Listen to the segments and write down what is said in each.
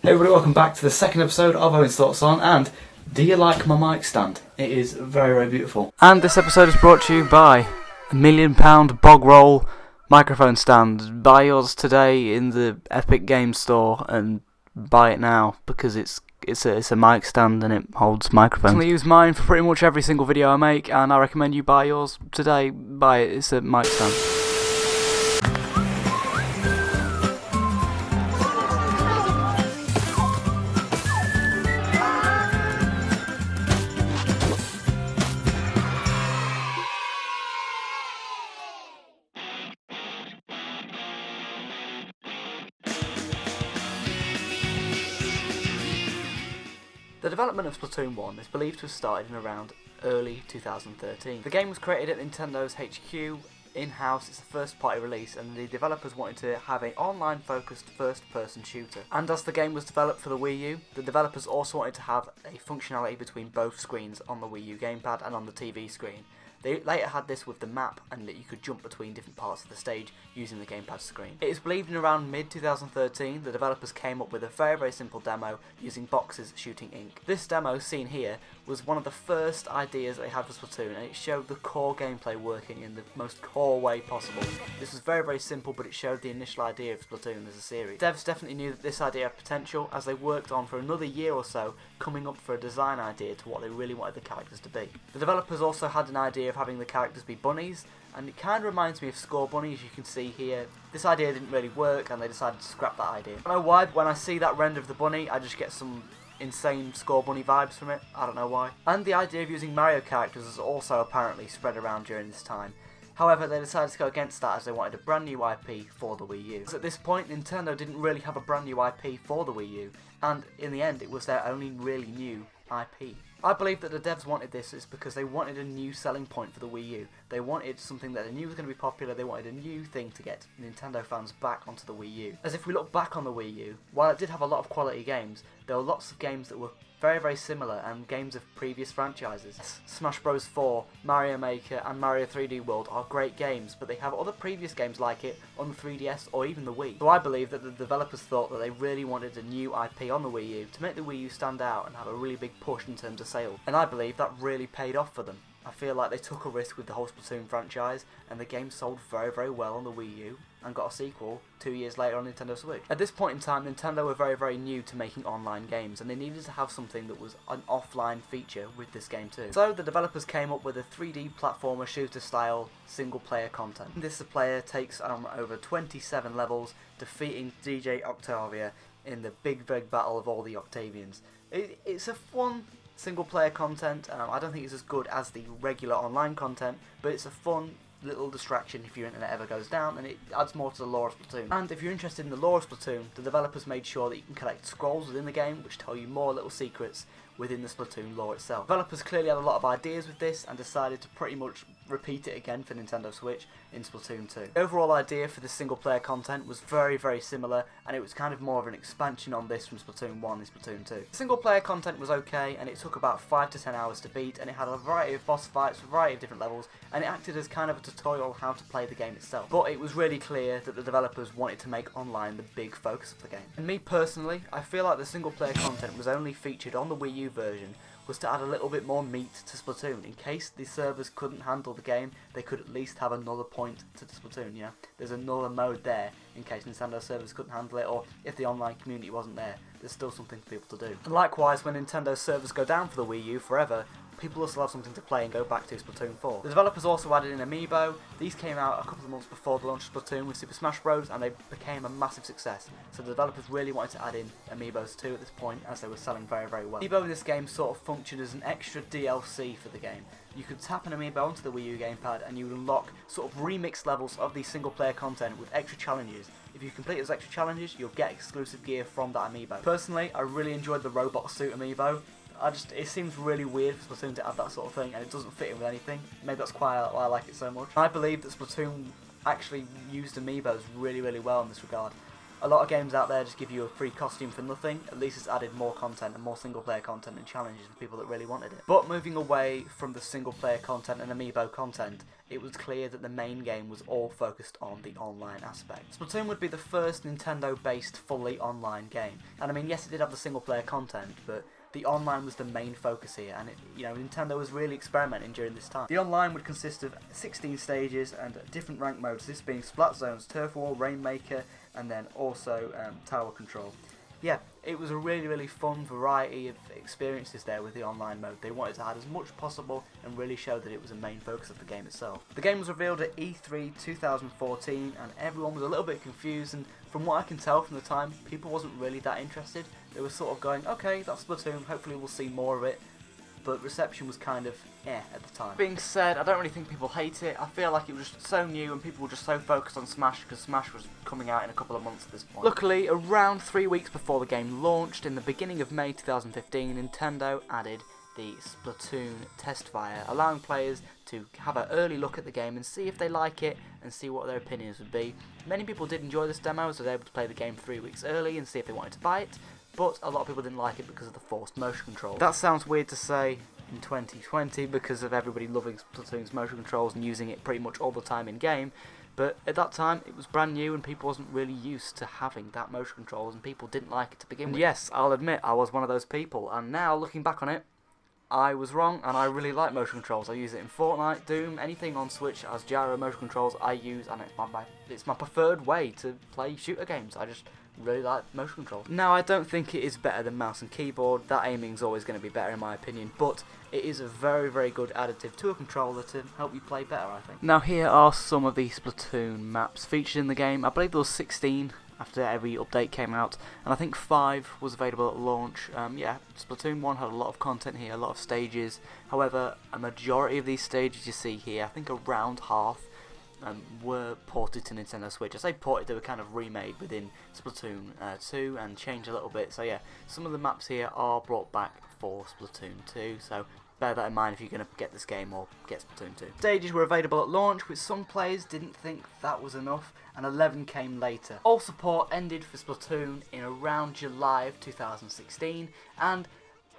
Hey everybody, welcome back to the second episode of Owen's Thoughts On, and do you like my mic stand? It is very, very beautiful. And this episode is brought to you by £1 million bog roll microphone stand. Buy yours today in the Epic Games Store and buy it now because it's a mic stand and it holds microphones. I use mine for pretty much every single video I make, and I recommend you buy yours today. Buy it, it's a mic stand. The development of Splatoon 1 is believed to have started in around early 2013. The game was created at Nintendo's HQ in-house. It's a first-party release, and the developers wanted to have an online-focused first-person shooter. And as the game was developed for the Wii U, the developers also wanted to have a functionality between both screens on the Wii U gamepad and on the TV screen. They later had this with the map, and that you could jump between different parts of the stage using the gamepad screen. It is believed in around mid-2013 the developers came up with a very, very simple demo using boxes shooting ink. This demo, seen here, was one of the first ideas they had for Splatoon, and it showed the core gameplay working in the most core way possible. This was very, very simple, but it showed the initial idea of Splatoon as a series. Devs definitely knew that this idea had potential, as they worked on for another year or so, coming up for a design idea to what they really wanted the characters to be. The developers also had an idea of having the characters be bunnies, and it kind of reminds me of Score Bunny, as you can see here. This idea didn't really work, and they decided to scrap that idea. I don't know why, but when I see that render of the bunny, I just get some insane Score Bunny vibes from it. I don't know why. And the idea of using Mario characters has also apparently spread around during this time. However, they decided to go against that as they wanted a brand new IP for the Wii U. So at this point, Nintendo didn't really have a brand new IP for the Wii U, and in the end, it was their only really new IP. I believe that the devs wanted this is because they wanted a new selling point for the Wii U. They wanted something that they knew was going to be popular. They wanted a new thing to get Nintendo fans back onto the Wii U. As if we look back on the Wii U, while it did have a lot of quality games, there were lots of games that were very, very similar and games of previous franchises. Smash Bros. 4, Mario Maker and Mario 3D World are great games, but they have other previous games like it on the 3DS or even the Wii. So I believe that the developers thought that they really wanted a new IP on the Wii U to make the Wii U stand out and have a really big push in terms of sales. And I believe that really paid off for them. I feel like they took a risk with the whole Splatoon franchise, and the game sold very, very well on the Wii U and got a sequel 2 years later on Nintendo Switch. At this point in time, Nintendo were very, very new to making online games, and they needed to have something that was an offline feature with this game too. So the developers came up with a 3D platformer shooter style single player content. This player takes on over 27 levels, defeating DJ Octavia in the big battle of all the Octavians. It's a fun single player content. I don't think it's as good as the regular online content, but it's a fun little distraction if your internet ever goes down, and it adds more to the lore of Splatoon. And if you're interested in the lore of Splatoon, the developers made sure that you can collect scrolls within the game which tell you more little secrets within the Splatoon lore itself. Developers clearly had a lot of ideas with this and decided to pretty much repeat it again for Nintendo Switch in Splatoon 2. The overall idea for the single player content was very, very similar, and it was kind of more of an expansion on this from Splatoon 1 and Splatoon 2. The single player content was okay, and it took about 5 to 10 hours to beat, and it had a variety of boss fights, a variety of different levels, and it acted as kind of a tutorial on how to play the game itself. But it was really clear that the developers wanted to make online the big focus of the game. And me personally, I feel like the single player content was only featured on the Wii U version was to add a little bit more meat to Splatoon. In case the servers couldn't handle the game, they could at least have another point to the Splatoon, yeah? There's another mode there in case Nintendo servers couldn't handle it, or if the online community wasn't there, there's still something for people to do. And likewise, when Nintendo servers go down for the Wii U forever, people will still have something to play and go back to Splatoon 4. The developers also added in Amiibo. These came out a couple of months before the launch of Splatoon with Super Smash Bros, and they became a massive success. So the developers really wanted to add in Amiibos too at this point, as they were selling very, very well. Amiibo in this game sort of functioned as an extra DLC for the game. You could tap an Amiibo onto the Wii U gamepad and you would unlock sort of remixed levels of the single player content with extra challenges. If you complete those extra challenges, you'll get exclusive gear from that Amiibo. Personally, I really enjoyed the robot suit Amiibo. It seems really weird for Splatoon to add that sort of thing, and it doesn't fit in with anything. Maybe that's why I like it so much. I believe that Splatoon actually used Amiibos really, really well in this regard. A lot of games out there just give you a free costume for nothing. At least it's added more content and more single player content and challenges for people that really wanted it. But moving away from the single player content and amiibo content, it was clear that the main game was all focused on the online aspect. Splatoon would be the first Nintendo based fully online game. And I mean, yes, it did have the single player content, but the online was the main focus here, and Nintendo was really experimenting during this time. The online would consist of 16 stages and different rank modes, this being Splat Zones, Turf War, Rainmaker, and then also Tower Control. Yeah, it was a really, really fun variety of experiences there with the online mode. They wanted to add as much possible and really show that it was a main focus of the game itself. The game was revealed at E3 2014 and everyone was a little bit confused, and from what I can tell from the time, people wasn't really that interested. They were sort of going, okay, that's Splatoon, hopefully we'll see more of it. But reception was kind of at the time. Being said, I don't really think people hate it. I feel like it was just so new and people were just so focused on Smash because Smash was coming out in a couple of months at this point. Luckily, around 3 weeks before the game launched, in the beginning of May 2015, Nintendo added the Splatoon test fire, allowing players to have an early look at the game and see if they like it and see what their opinions would be. Many people did enjoy this demo, as they were able to play the game 3 weeks early and see if they wanted to buy it. But a lot of people didn't like it because of the forced motion control. That sounds weird to say in 2020 because of everybody loving Splatoon's motion controls and using it pretty much all the time in game, but at that time it was brand new and people wasn't really used to having that motion controls and people didn't like it to begin with. Yes, I'll admit I was one of those people, and now looking back on it, I was wrong and I really like motion controls. I use it in Fortnite, Doom, anything on Switch as gyro motion controls I use, and it's my preferred way to play shooter games. I just really like motion control. Now, I don't think it is better than mouse and keyboard. That aiming is always going to be better in my opinion, but it is a very, very good additive to a controller to help you play better, I think. Now, here are some of the Splatoon maps featured in the game. I believe there was 16 after every update came out, and I think 5 was available at launch. Yeah, Splatoon 1 had a lot of content here, a lot of stages. However, a majority of these stages you see here, I think around half, were ported to Nintendo Switch. I say ported, they were kind of remade within Splatoon 2 and changed a little bit. So yeah, some of the maps here are brought back for Splatoon 2, so bear that in mind if you're going to get this game or get Splatoon 2. Stages were available at launch, which some players didn't think that was enough, and 11 came later. All support ended for Splatoon in around July of 2016, and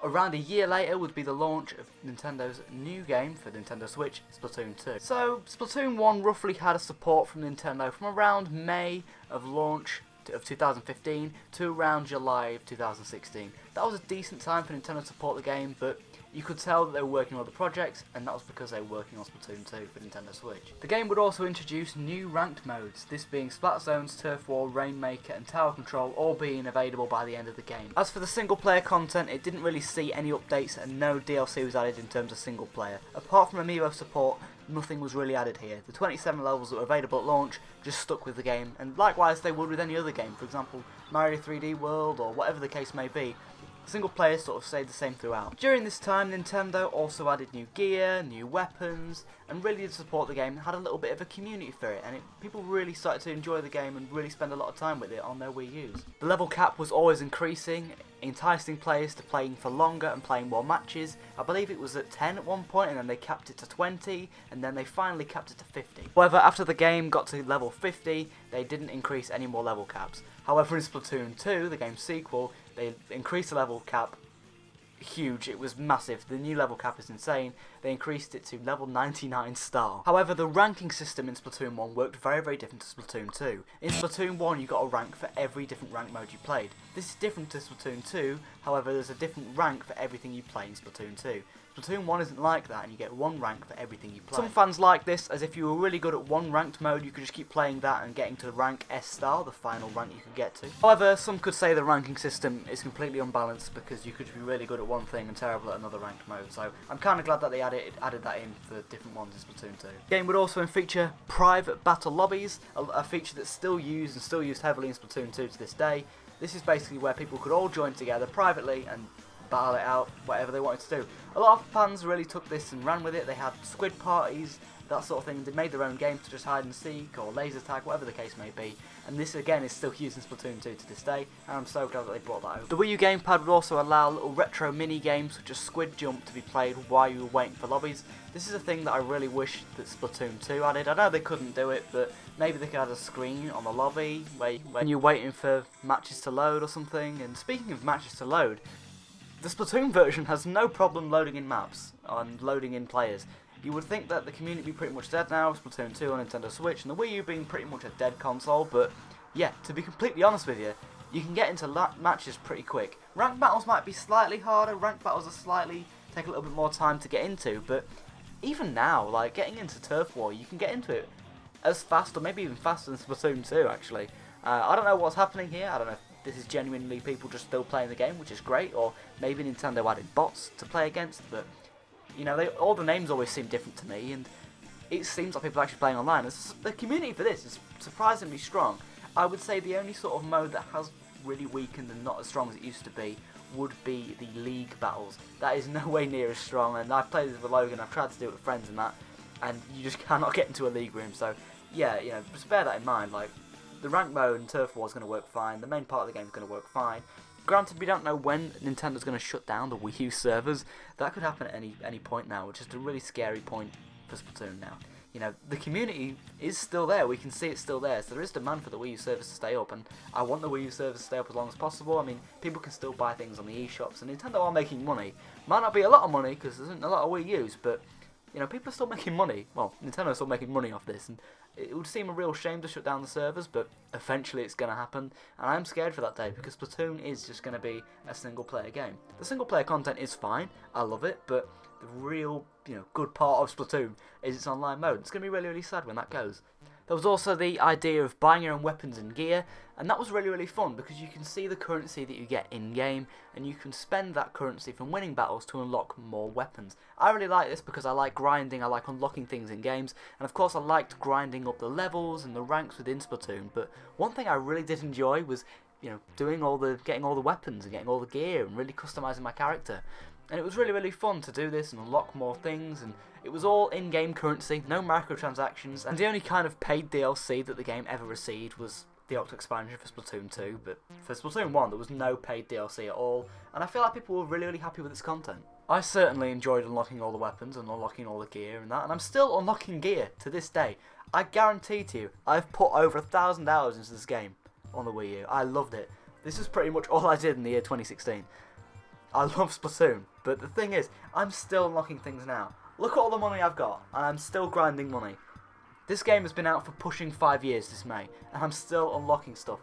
around a year later would be the launch of Nintendo's new game for Nintendo Switch, Splatoon 2. So, Splatoon 1 roughly had a support from Nintendo from around May of launch of 2015 to around July of 2016. That was a decent time for Nintendo to support the game, but you could tell that they were working on other projects, and that was because they were working on Splatoon 2 for Nintendo Switch. The game would also introduce new ranked modes, this being Splat Zones, Turf War, Rainmaker and Tower Control, all being available by the end of the game. As for the single player content, it didn't really see any updates and no DLC was added in terms of single player. Apart from amiibo support, nothing was really added here. The 27 levels that were available at launch just stuck with the game, and likewise they would with any other game, for example Mario 3D World or whatever the case may be. Single player sort of stayed the same throughout. During this time, Nintendo also added new gear, new weapons, and really to support the game, had a little bit of a community for it, and people really started to enjoy the game and really spend a lot of time with it on their Wii U's. The level cap was always increasing, enticing players to playing for longer and playing more matches. I believe it was at 10 at one point, and then they capped it to 20, and then they finally capped it to 50. However, after the game got to level 50, they didn't increase any more level caps. However, in Splatoon 2, the game's sequel, they increased the level cap huge. It was massive. The new level cap is insane. They increased it to level 99 star. However, the ranking system in Splatoon 1 worked very, very different to Splatoon 2. In Splatoon 1, you got a rank for every different rank mode you played. This is different to Splatoon 2, however, there's a different rank for everything you play in Splatoon 2. Splatoon 1 isn't like that, and you get one rank for everything you play. Some fans like this, as if you were really good at one ranked mode, you could just keep playing that and getting to rank S star, the final rank you could get to. However, some could say the ranking system is completely unbalanced because you could be really good at one thing and terrible at another ranked mode, so I'm kind of glad that they added that in for different ones in Splatoon 2. The game would also feature private battle lobbies, a feature that's still used heavily in Splatoon 2 to this day. This is basically where people could all join together privately and battle it out, whatever they wanted to do. A lot of fans really took this and ran with it. They had squid parties, that sort of thing. They made their own games to just hide and seek or laser tag, whatever the case may be. And this again is still used in Splatoon 2 to this day, and I'm so glad that they brought that over. The Wii U gamepad would also allow little retro mini games such as Squid Jump to be played while you were waiting for lobbies. This is a thing that I really wish that Splatoon 2 added. I know they couldn't do it, but maybe they could add a screen on the lobby when you're waiting for matches to load or something. And speaking of matches to load, the Splatoon version has no problem loading in maps and loading in players. You would think that the community would be pretty much dead now, Splatoon 2 on Nintendo Switch, and the Wii U being pretty much a dead console, but yeah, to be completely honest with you, you can get into matches pretty quick. Ranked battles might be slightly harder, ranked battles take a little bit more time to get into, but even now, like getting into Turf War, you can get into it as fast or maybe even faster than Splatoon 2 actually. I don't know what's happening here, I don't know if this is genuinely people just still playing the game, which is great, or maybe Nintendo added bots to play against, but you know, all the names always seem different to me, and it seems like people are actually playing online. The community for this is surprisingly strong. I would say the only sort of mode that has really weakened and not as strong as it used to be would be the league battles. That is no way near as strong, and I've played this with Logan, I've tried to do it with friends and that, and you just cannot get into a league room, so yeah, you know, just bear that in mind. Like, the rank mode and Turf War is going to work fine, the main part of the game is going to work fine. Granted, we don't know when Nintendo's going to shut down the Wii U servers. That could happen at any point now, which is a really scary point for Splatoon now. You know, the community is still there. We can see it's still there. So there is demand for the Wii U servers to stay up, and I want the Wii U servers to stay up as long as possible. I mean, people can still buy things on the eShops, and Nintendo are making money. Might not be a lot of money because there isn't a lot of Wii U's, but you know, people are still making money. Well, Nintendo's still making money off this, and it would seem a real shame to shut down the servers, but eventually it's going to happen, and I'm scared for that day, because Splatoon is just going to be a single-player game. The single-player content is fine, I love it, but the real, good part of Splatoon is its online mode. It's going to be really, really sad when that goes. There was also the idea of buying your own weapons and gear, and that was really, really fun because you can see the currency that you get in-game, and you can spend that currency from winning battles to unlock more weapons. I really like this because I like grinding, I like unlocking things in games, and of course I liked grinding up the levels and the ranks within Splatoon, but one thing I really did enjoy was, getting all the weapons and getting all the gear and really customising my character. And it was really, really fun to do this and unlock more things, and it was all in-game currency, no microtransactions, and the only kind of paid DLC that the game ever received was the Octo expansion for Splatoon 2, but for Splatoon 1 there was no paid DLC at all, and I feel like people were really, really happy with its content. I certainly enjoyed unlocking all the weapons and unlocking all the gear and that, and I'm still unlocking gear to this day. I guarantee to you, I've put over 1,000 hours into this game on the Wii U. I loved it. This is pretty much all I did in the year 2016. I love Splatoon, but the thing is, I'm still unlocking things now. Look at all the money I've got, and I'm still grinding money. This game has been out for pushing 5 years this May, and I'm still unlocking stuff.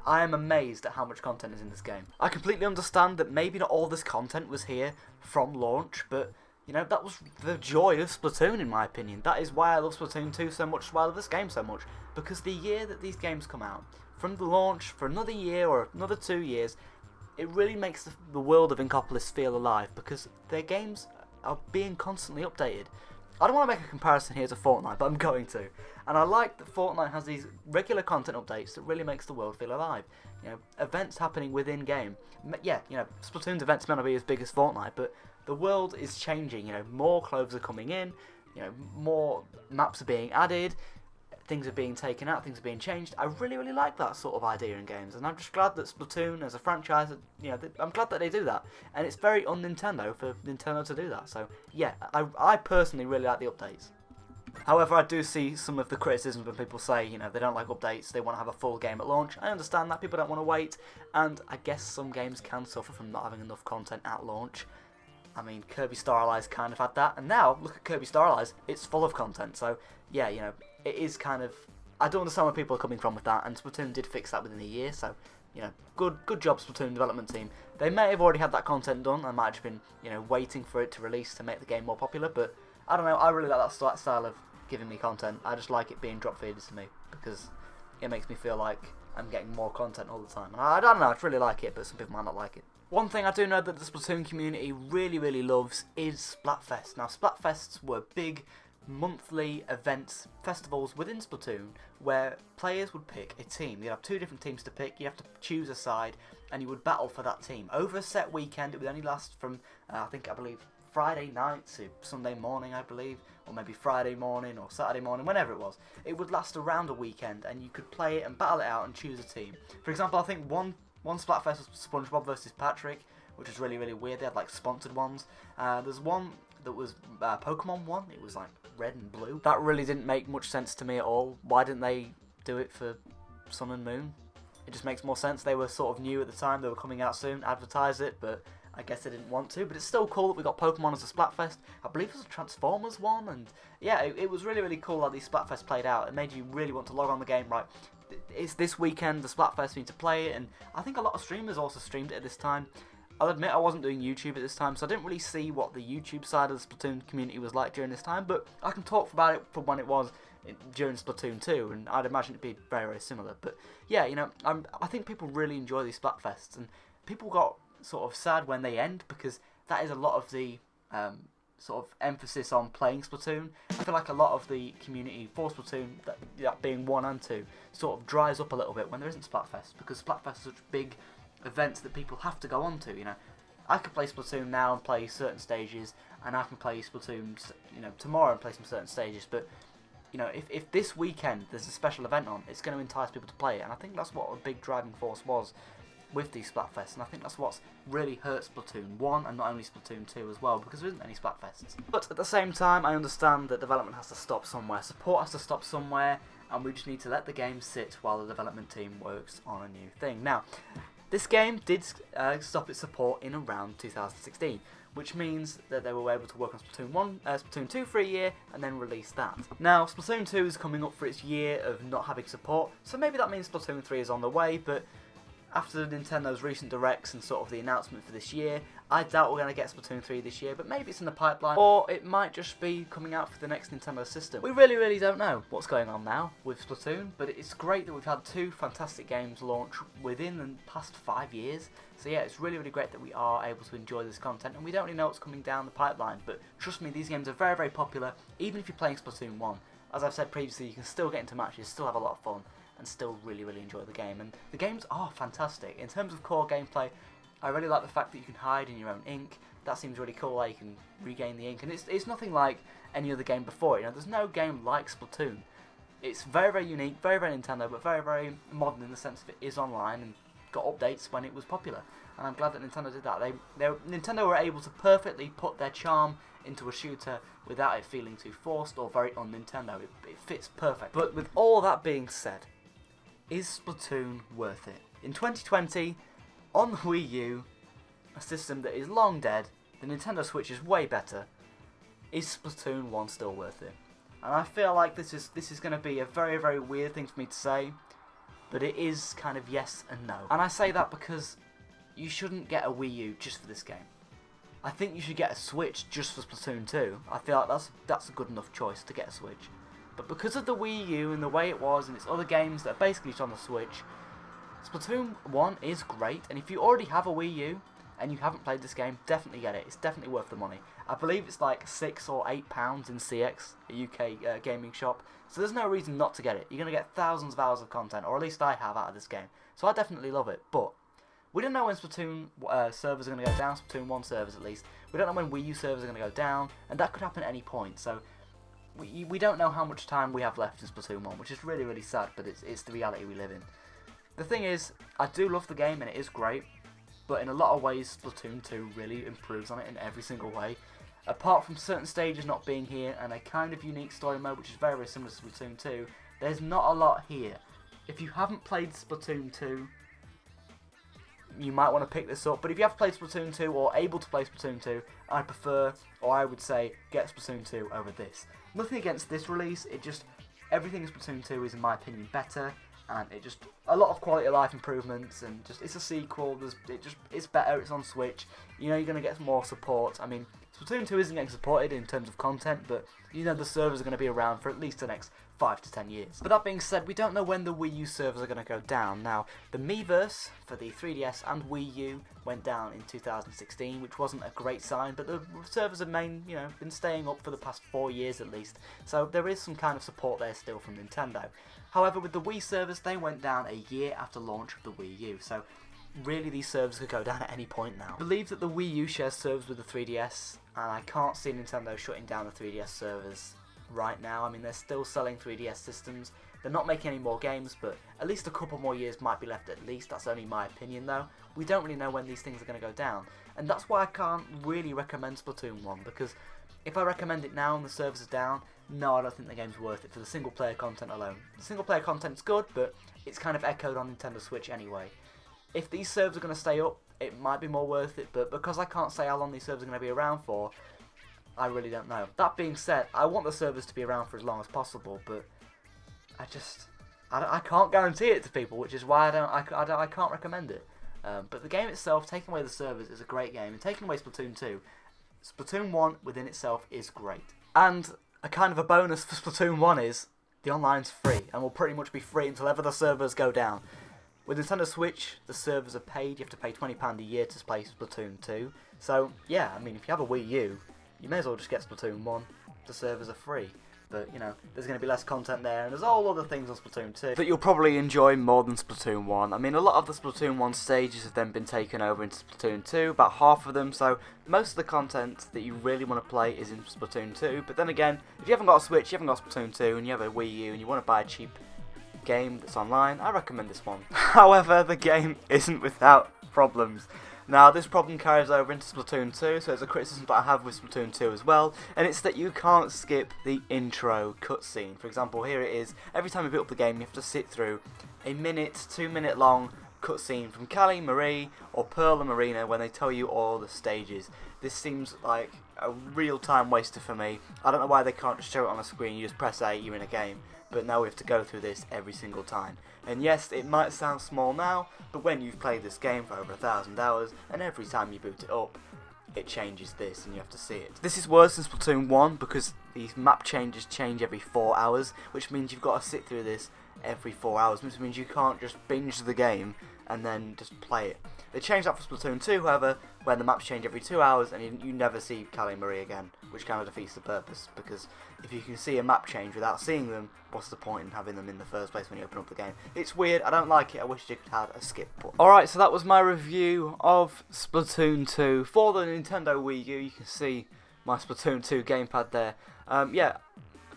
I am amazed at how much content is in this game. I completely understand that maybe not all this content was here from launch, but that was the joy of Splatoon in my opinion. That is why I love Splatoon 2 so much, why I love this game so much. Because the year that these games come out, from the launch for another year or another 2 years, it really makes the world of Inkopolis feel alive, because their games are being constantly updated. I don't want to make a comparison here to Fortnite, but I'm going to. And I like that Fortnite has these regular content updates that really makes the world feel alive. Events happening within game. Yeah, Splatoon's events may not be as big as Fortnite, but the world is changing. More clothes are coming in, more maps are being added, things are being taken out, things are being changed. I really, really like that sort of idea in games, and I'm just glad that Splatoon as a franchise, I'm glad that they do that, and it's very un-Nintendo for Nintendo to do that. So yeah, I personally really like the updates. However, I do see some of the criticisms when people say, they don't like updates, they want to have a full game at launch. I understand that, people don't want to wait, and I guess some games can suffer from not having enough content at launch. I mean, Kirby Star Allies kind of had that, and now, look at Kirby Star Allies, it's full of content, so yeah, it is kind of, I don't understand where people are coming from with that, and Splatoon did fix that within a year, so, good job Splatoon development team. They may have already had that content done, and might have been, waiting for it to release to make the game more popular, but I don't know, I really like that style of giving me content. I just like it being drop feeded to me, because it makes me feel like I'm getting more content all the time, and I don't know, I really like it, but some people might not like it. One thing I do know that the Splatoon community really, really loves is Splatfest. Now, Splatfests were big monthly events, festivals within Splatoon, where players would pick a team. You'd have 2 different teams to pick, you have to choose a side, and you would battle for that team over a set weekend. It would only last from I believe Friday night to Sunday morning, I believe, or maybe Friday morning or Saturday morning, whenever it was. It would last around a weekend, and you could play it and battle it out and choose a team. For example, I think one Splatfest was SpongeBob versus Patrick, which was really, really weird. They had like sponsored ones. There's one that was Pokemon one. It was like red and blue. That really didn't make much sense to me at all. Why didn't they do it for Sun and Moon? It just makes more sense. They were sort of new at the time. They were coming out soon, advertise it, but I guess they didn't want to. But it's still cool that we got Pokemon as a Splatfest. I believe it was a Transformers one, and yeah, it was really, really cool how these Splatfests played out. It made you really want to log on the game, right? It's this weekend, the Splatfest, we need to play it, and I think a lot of streamers also streamed it at this time. I'll admit I wasn't doing YouTube at this time, so I didn't really see what the YouTube side of the Splatoon community was like during this time, but I can talk about it from when it was during Splatoon 2, and I'd imagine it'd be very, very similar. But yeah, you know, I think people really enjoy these Splatfests, and people got sort of sad when they end, because that is a lot of the sort of emphasis on playing Splatoon. I feel like a lot of the community for Splatoon, that being 1 and 2, sort of dries up a little bit when there isn't Splatfest, because Splatfest are such big events that people have to go on to. You know, I could play Splatoon now and play certain stages, and I can play Splatoon, you know, tomorrow and play some certain stages, but you know, if this weekend there's a special event on, it's going to entice people to play it, and I think that's what a big driving force was with these Splatfests, and I think that's what's really hurt Splatoon 1 and not only Splatoon 2 as well, because there isn't any Splatfests. But at the same time, I understand that development has to stop somewhere, support has to stop somewhere, and we just need to let the game sit while the development team works on a new thing. Now, this game did stop its support in around 2016, which means that they were able to work on Splatoon 2 for a year and then release that. Now, Splatoon 2 is coming up for its year of not having support, so maybe that means Splatoon 3 is on the way, but after Nintendo's recent directs and sort of the announcement for this year, I doubt we're going to get Splatoon 3 this year, but maybe it's in the pipeline, or it might just be coming out for the next Nintendo system. We really, really don't know what's going on now with Splatoon, but it's great that we've had 2 fantastic games launch within the past 5 years. So yeah, it's really, really great that we are able to enjoy this content, and we don't really know what's coming down the pipeline, but trust me, these games are very, very popular, even if you're playing Splatoon 1. As I've said previously, you can still get into matches, still have a lot of fun, and still really, really enjoy the game. And the games are fantastic. In terms of core gameplay, I really like the fact that you can hide in your own ink. That seems really cool, how you can regain the ink. And it's nothing like any other game before. You know, there's no game like Splatoon. It's very, very unique, very, very Nintendo, but very, very modern in the sense that it is online and got updates when it was popular. And I'm glad that Nintendo did that. Nintendo were able to perfectly put their charm into a shooter without it feeling too forced or very un-Nintendo. It fits perfect. But with all that being said, is Splatoon worth it? In 2020, on the Wii U, a system that is long dead, the Nintendo Switch is way better, is Splatoon 1 still worth it? And I feel like this is going to be a very, very weird thing for me to say, but it is kind of yes and no. And I say that because you shouldn't get a Wii U just for this game. I think you should get a Switch just for Splatoon 2. I feel like that's a good enough choice to get a Switch. But because of the Wii U and the way it was and its other games that are basically just on the Switch, Splatoon 1 is great, and if you already have a Wii U and you haven't played this game, definitely get it. It's definitely worth the money. I believe it's like £6 or £8 in CX, a UK gaming shop, so there's no reason not to get it. You're going to get thousands of hours of content, or at least I have, out of this game. So I definitely love it, but we don't know when Splatoon servers are going to go down, Splatoon 1 servers at least. We don't know when Wii U servers are going to go down, and that could happen at any point, so we don't know how much time we have left in Splatoon 1, which is really, really sad, but it's the reality we live in. The thing is, I do love the game and it is great, but in a lot of ways Splatoon 2 really improves on it in every single way. Apart from certain stages not being here and a kind of unique story mode which is very, very similar to Splatoon 2, there's not a lot here. If you haven't played Splatoon 2, you might want to pick this up, but if you have played Splatoon 2 or able to play Splatoon 2, I prefer, or I would say, get Splatoon 2 over this. Nothing against this release, everything in Splatoon 2 is in my opinion better, and a lot of quality of life improvements, and it's a sequel, it's better, it's on Switch, you know you're going to get some more support. I mean, Splatoon 2 isn't getting supported in terms of content, but you know the servers are going to be around for at least the next 5 to 10 years. But that being said, we don't know when the Wii U servers are going to go down. Now, the Miiverse for the 3DS and Wii U went down in 2016, which wasn't a great sign, but the servers have been staying up for the past 4 years at least, so there is some kind of support there still from Nintendo. However, with the Wii servers, they went down a year after launch of the Wii U, so really these servers could go down at any point now. I believe that the Wii U shares servers with the 3DS, and I can't see Nintendo shutting down the 3DS servers right now. I mean, they're still selling 3DS systems. They're not making any more games, but at least a couple more years might be left at least. That's only my opinion though. We don't really know when these things are going to go down, and that's why I can't really recommend Splatoon 1, because if I recommend it now and the servers are down, no, I don't think the game's worth it for the single player content alone. The single player content's good, but it's kind of echoed on Nintendo Switch anyway. If these servers are going to stay up, it might be more worth it, but because I can't say how long these servers are going to be around for, I really don't know. That being said, I want the servers to be around for as long as possible, but I can't guarantee it to people, which is why I can't recommend it. But the game itself, taking away the servers, is a great game, and taking away Splatoon 2, Splatoon 1 within itself is great. And a kind of a bonus for Splatoon 1 is the online's free, and will pretty much be free until ever the servers go down. With Nintendo Switch, the servers are paid. You have to pay £20 a year to play Splatoon 2. So yeah, I mean, if you have a Wii U, you may as well just get Splatoon 1. The servers are free. But, you know, there's going to be less content there, and there's all other things on Splatoon 2 that you'll probably enjoy more than Splatoon 1. I mean, a lot of the Splatoon 1 stages have then been taken over into Splatoon 2, about half of them, so most of the content that you really want to play is in Splatoon 2. But then again, if you haven't got a Switch, you haven't got Splatoon 2, and you have a Wii U, and you want to buy a cheap game that's online, I recommend this one. However, the game isn't without problems. Now, this problem carries over into Splatoon 2, so it's a criticism that I have with Splatoon 2 as well, and it's that you can't skip the intro cutscene. For example, here it is. Every time you build up the game, you have to sit through a 2-minute long cutscene from Callie, Marie, or Pearl and Marina when they tell you all the stages. This seems like a real time waster for me. I don't know why they can't just show it on a screen. You just press A, you're in a game. But now we have to go through this every single time. And yes, it might sound small now, but when you've played this game for over 1,000 hours, and every time you boot it up, it changes this and you have to see it. This is worse than Splatoon 1 because these map changes change every 4 hours, which means you've got to sit through this every 4 hours, which means you can't just binge the game and then just play it. They changed that for Splatoon 2, however, where the maps change every 2 hours and you never see Callie and Marie again, which kind of defeats the purpose, because if you can see a map change without seeing them, what's the point in having them in the first place when you open up the game? It's weird, I don't like it, I wish you could have a skip button. Alright, so that was my review of Splatoon 2 for the Nintendo Wii U. You can see my Splatoon 2 gamepad there. Yeah,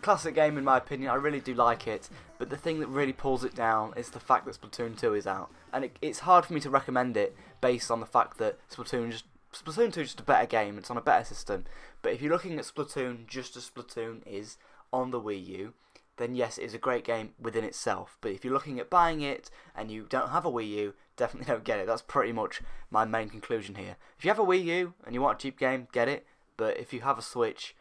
classic game in my opinion, I really do like it, but the thing that really pulls it down is the fact that Splatoon 2 is out. And it's hard for me to recommend it based on the fact that Splatoon 2 is just a better game, it's on a better system. But if you're looking at Splatoon just as Splatoon is on the Wii U, then yes, it is a great game within itself. But if you're looking at buying it and you don't have a Wii U, definitely don't get it. That's pretty much my main conclusion here. If you have a Wii U and you want a cheap game, get it. But if you have a Switch,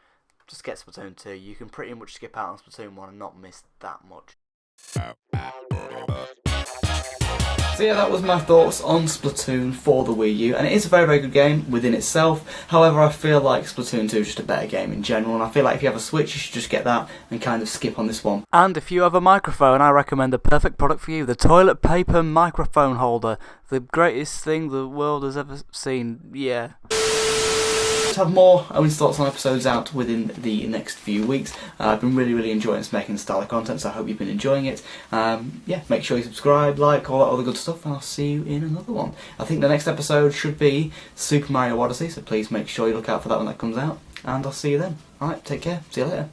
just get Splatoon 2. You can pretty much skip out on Splatoon 1 and not miss that much. So yeah, that was my thoughts on Splatoon for the Wii U, and it is a very, very good game within itself. However, I feel like Splatoon 2 is just a better game in general, and I feel like if you have a Switch, you should just get that and kind of skip on this one. And if you have a microphone, I recommend the perfect product for you, the toilet paper microphone holder. The greatest thing the world has ever seen, yeah. To have more Owen's thoughts on episodes out within the next few weeks. I've been really enjoying making this style of content, so I hope you've been enjoying it. Yeah, make sure you subscribe, like, all that other good stuff, and I'll see you in another one. I think the next episode should be Super Mario Odyssey, so please make sure you look out for that when that comes out, and I'll see you then. Alright, take care, see you later.